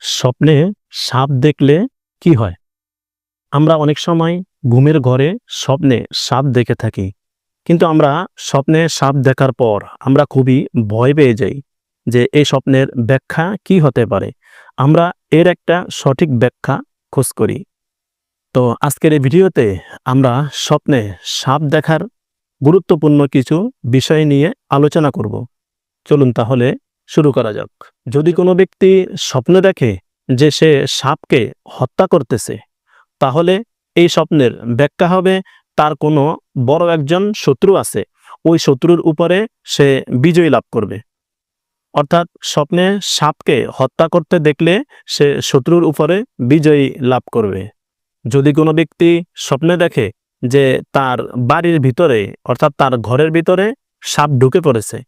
স্বপ্নে সাপ দেখলে কি হয়? আমরা অনেক সময় ঘুমের ঘরে স্বপ্নে সাপ দেখে থাকি। কিন্তু আমরা স্বপ্নে সাপ দেখার পর আমরা খুবই ভয় পেয়ে যাই যে এই স্বপ্নের ব্যাখ্যা কি হতে পারে? আমরা এর একটা সঠিক ব্যাখ্যা খোঁজ করি। তো আজকের এই ভিডিওতে আমরা স্বপ্নে সাপ দেখার গুরুত্বপূর্ণ কিছু বিষয় নিয়ে আলোচনা করব। চলুন তাহলে শুরু করা যাক। যদি কোনো ব্যক্তি স্বপ্নে দেখে যে সে সাপকে হত্যা করতেছে, তাহলে এই স্বপ্নের ব্যাখ্যা হবে তার কোনো বড় একজন শত্রু আছে, ওই শত্রুর উপরে সে বিজয় লাভ করবে। অর্থাৎ স্বপ্নে সাপকে হত্যা করতে দেখলে সে শত্রুর উপরে বিজয় লাভ করবে। যদি কোনো ব্যক্তি স্বপ্নে দেখে যে তার বাড়ির ভিতরে অর্থাৎ তার ঘরের ভিতরে সাপ ঢুকে পড়েছে,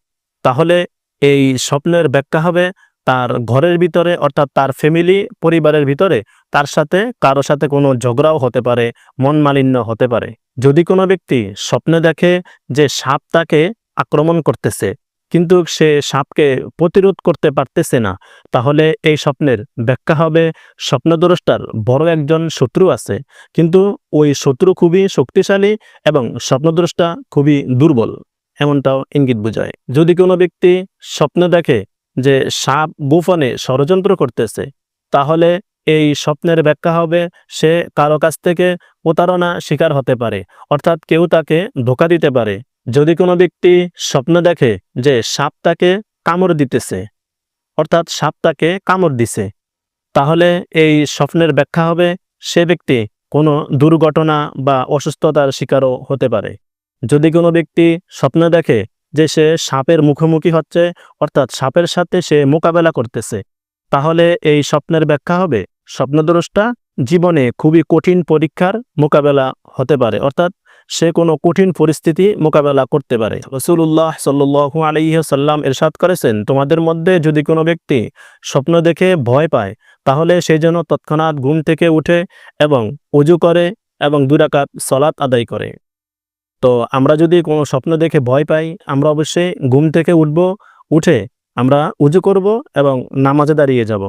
তাহলে এই স্বপ্নের ব্যাখ্যা হবে তার ঘরের ভিতরে অর্থাৎ তার ফ্যামিলি পরিবারের ভিতরে তার সাথে কারো সাথে কোনো ঝগড়াও হতে পারে, মন মালিন্য হতে পারে। যদি কোনো ব্যক্তি স্বপ্নে দেখে যে সাপ তাকে আক্রমণ করতেছে কিন্তু সে সাপকে প্রতিরোধ করতে পারতেছে না, তাহলে এই স্বপ্নের ব্যাখ্যা হবে স্বপ্নদ্রষ্টার বড় একজন শত্রু আছে, কিন্তু ওই শত্রু খুবই শক্তিশালী এবং স্বপ্নদ্রষ্টা খুবই দুর্বল, এমনটাও ইঙ্গিত বোঝায়। যদি কোনো ব্যক্তি স্বপ্নে দেখে যে সাপ গোপনে ষড়যন্ত্র করতেছে, তাহলে এই স্বপ্নের ব্যাখ্যা হবে সে কারো কাছ থেকে প্রতারণা শিকার হতে পারে, অর্থাৎ কেউ তাকে ধোঁকা দিতে পারে। যদি কোনো ব্যক্তি স্বপ্ন দেখে যে সাপ তাকে কামড় দিতেছে, অর্থাৎ সাপ তাকে কামড় দিছে, তাহলে এই স্বপ্নের ব্যাখ্যা হবে সে ব্যক্তি কোনো দুর্ঘটনা বা অসুস্থতার শিকারও হতে পারে। যদি কোনো ব্যক্তি স্বপ্ন দেখে যে সে সাপের মুখোমুখি হচ্ছে, অর্থাৎ সাপের সাথে সে মোকাবেলা করতেছে, তাহলে এই স্বপ্নের ব্যাখ্যা হবে স্বপ্নদ্রষ্টা জীবনে খুবই কঠিন পরীক্ষার মোকাবেলা হতে পারে, অর্থাৎ সে কোনো কঠিন পরিস্থিতি মোকাবেলা করতে পারে। রাসূলুল্লাহ সাল্লাল্লাহু আলাইহি ওয়াসাল্লাম ইরশাদ করেছেন, তোমাদের মধ্যে যদি কোনো ব্যক্তি স্বপ্ন দেখে ভয় পায়, তাহলে সে যেন তৎক্ষণাৎ ঘুম থেকে উঠে এবং ওযু করে এবং 2 রাকাত সালাত আদায় করে। তো আমরা যদি কোনো স্বপ্ন দেখে ভয় পাই, আমরা অবশ্যই ঘুম থেকে উঠে আমরা ওযু করব এবং নামাজে দাঁড়িয়ে যাব।